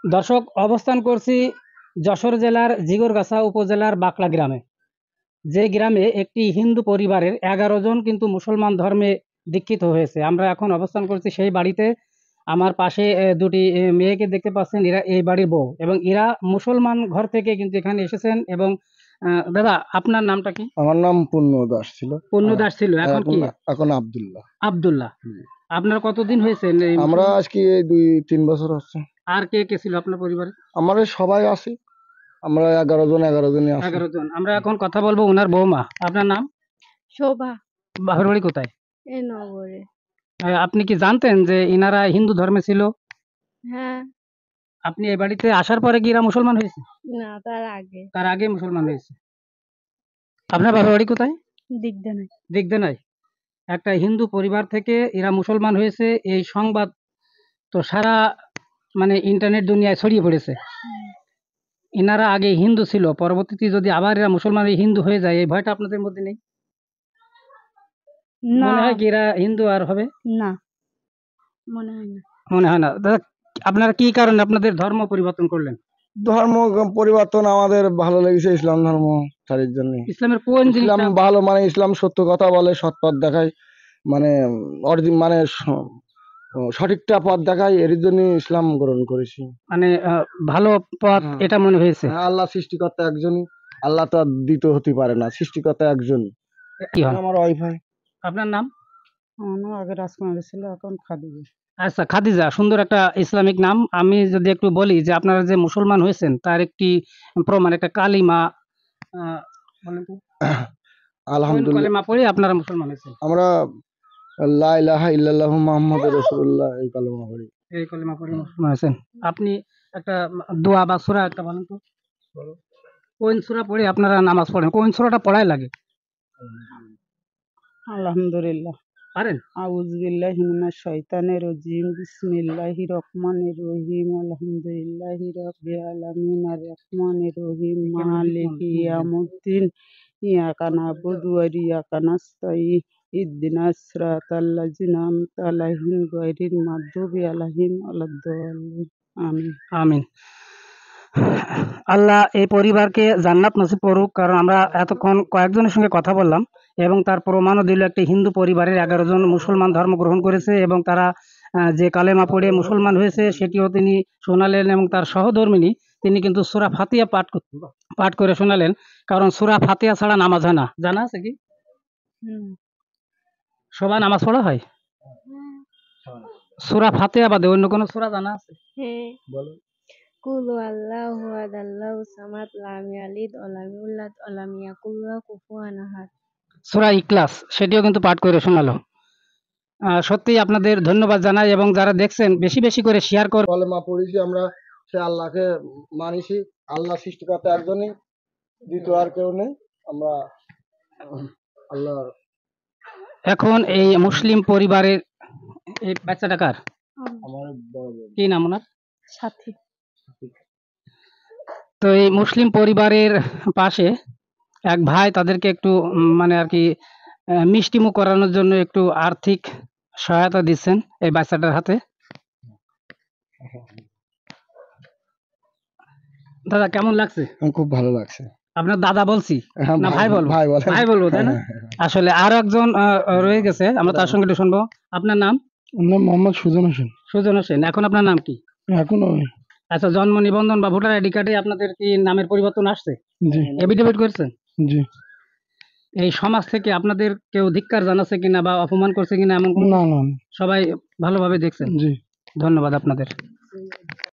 দর্শক, অবস্থান করছি যশোর জেলার জিগরগাছা উপজেলার বাকলা গ্রামে। যে গ্রামে একটি হিন্দু পরিবারের 11 জন কিন্তু মুসলমান ধর্মে দীক্ষিত হয়েছে। আমরা এখন অবস্থান করছি সেই বাড়িতে। আমার পাশে দুটি মেয়েকে দেখতে পাচ্ছেন, এরা এই বাড়ির বউ এবং এরা মুসলমান ঘর থেকে কিন্তু এখানে এসেছেন। এবং দাদা, আপনার নামটা কি? আমার নাম পূর্ণ দাস ছিল। পূর্ণ দাস ছিল, এখন কি? এখন আব্দুল্লাহ। আব্দুল্লাহ। আপনার কতদিন হয়েছে আমরা আজকে 2-3 বছর হচ্ছে। আর কে কে ছিল আপনার পরিবারে? আমাদের সবাই আছি, আমরা 11 জনই আছি। 11 জন। আমরা এখন কথা বলবো ওনার বৌমা। আপনার নাম? শোভা। বাপের বাড়ি কোথায়? এই নগরে। আপনি কি জানতেন যে ইনারা হিন্দু ধর্মে ছিল? হ্যাঁ। আপনি এই বাড়িতে আসার পরে কি এরা মুসলমান হয়েছে? না, তার আগে। তার আগে মুসলমান হয়েছে। আপনার বাপের বাড়ি কোথায়? দিগদানে। দিগদানায়। একটা হিন্দু পরিবার থেকে এরা মুসলমান হয়েছে, এই সংবাদ তো সারা ইন্টারনেট দুনিয়ায় ছড়িয়ে পড়েছে। ইনারা আগে হিন্দু ছিল, পরবর্তীতে যদি আবার এরা মুসলমান হিন্দু হয়ে যায়, এই ভয়টা আপনাদের মধ্যে নেই? না, মনে হয় কি এরা হিন্দু আর হবে? না, মনে হয় না। মনে হয় না। দাদা, আপনারা কি কারণে আপনাদের ধর্ম পরিবর্তন করলেন? ধর্ম পরিবর্তন আমাদের ভালো লেগেছে, ইসলাম ধর্ম ছাড়ির জন্য। ইসলামের কোন ইসলাম জিনিসটা? ভালো, ইসলাম সত্য কথা বলে, সৎ পথ দেখায়, সঠিকটা পথ দেখায়, এর জন্য ইসলাম গ্রহণ করেছি। ভালো পথ এটা মনে হয়েছে। আল্লাহ সৃষ্টিকর্তা একজনই, আল্লাহ তো আর দ্বিতীয় হতে পারে না, সৃষ্টিকর্তা একজনই। কি হয়? আমার ওয়াইফাই। আপনার নাম? আমার নাম আগে রাজকুমারী ছিল, এখন খাদিজা। আচ্ছা, খাদিজা, সুন্দর একটা ইসলামিক নাম। আমি যদি একটু বলি যে আপনারা যে মুসলমান হয়েছেন তার একটি প্রমাণ, একটা কালিমা বলেন তো। কোন আলহামদুলিল্লাহ, কালিমা পড়ে আপনারা মুসলমান হয়েছেন? আমরা লা ইলাহা ইল্লাল্লাহু মুহাম্মাদুর রাসূলুল্লাহ এই কালেমা পড়ি। এই কালিমা পড়ে মুসলমান হয়েছেন। আপনি একটা দোয়া বা সূরা একটা বলেন তো। কোন সূরা পড়ে আপনারা নামাজ পড়েন? কোন সূরাটা পড়াই লাগে? আলহামদুলিল্লাহ। পারেন? আউযু বিল্লাহি মিনাশ শাইতানির রাজিম। বিসমিল্লাহির রহমানির রহিম। আলহামদুলিল্লাহি রাব্বিল আলামিন। আর রহমানির রহিম। মালিকি ইয়াউমিদ্দিন। ইয়াকা না'বুদু ওয়া ইয়াকা নাস্তাঈন। ইহদিনাস সিরাতাল লাযিনা আন'আমতা আলাইহিম গায়রিল মাগদুবি আলাইহিম ওয়ালাদ-দাল্লিন। আমিন। আমিন। আল্লাহ এই পরিবারকে জান্নাত নসিব করুক। কারণ আমরা এতক্ষণ কয়েকজনের সঙ্গে কথা বললাম এবং তার প্রমাণও দিল, একটি হিন্দু পরিবারের 11 জন মুসলমান ধর্ম গ্রহণ করেছে এবং তারা যে কালেমা পড়ে মুসলমান হয়েছে সেটিও তিনি শোনালেন। এবং তার সহধর্মিণী তিনি কিন্তু সূরা ফাতিহা পাঠ করে শোনালেন। কারণ সূরা ফাতিহা ছাড়া নামাজ হয় না। জানা আছে কি? সবাই নামাজ পড়া হয়? সূরা ফাতিহা বাদে অন্য কোনো সূরা জানা আছে? বলো। কুল আল্লাহু আহাদ আল্লাহুস সামাদ লাম ইয়ালিদ ওয়া লাম ইউলাদ ওয়া লাম ইয়াকুল লাহু কুফুয়ান আহাদ। সূরা ইখলাস সেটিও কিন্তু পাঠ করে শোনালো। সত্যি আপনাদের ধন্যবাদ জানাই এবং যারা দেখছেন বেশি বেশি করে শেয়ার কর। কলেমা পড়েছি আমরা, সে আল্লাহকে মানিছি, আল্লাহ সৃষ্টিকর্তা একজনই, দ্বিতীয় আর কেউ নেই। আমরা আল্লাহ। এখন এই মুসলিম পরিবারের এই বাচ্চাটা কার? আমার বড় বোন। কি নাম ওনার? সাথী। তো এই মুসলিম পরিবারের পাশে এক ভাই তাদেরকে একটু আর কি মিষ্টিমুখ করানোর জন্য একটু আর্থিক সহায়তা দিচ্ছেন এই বাচ্চাটার হাতে। দাদা, কেমন লাগছে? খুব ভালো লাগছে। আপনার দাদা বলছি না ভাই বলবো? ভাই বলবো, তাই না? আসলে আরো একজন রয়ে গেছে, আমরা তার সঙ্গে একটু শুনবো। আপনার নাম? নাম মোহাম্মদ সুজন হোসেন। সুজন হোসেন। এখন আপনার নাম কি? এখনো। আচ্ছা, জন্ম নিবন্ধন বা ভোটার আইডি কার্ডে আপনাদের কি নামের পরিবর্তন আসছে? জি। এফিডেভিট করেছেন? জি। এই সমাজ থেকে আপনাদের কেউ ধিক্কার জানাচ্ছে কিনা বা অপমান করছে কিনা এমন? না, সবাই ভালোভাবে দেখছেন? জি। ধন্যবাদ আপনাদের।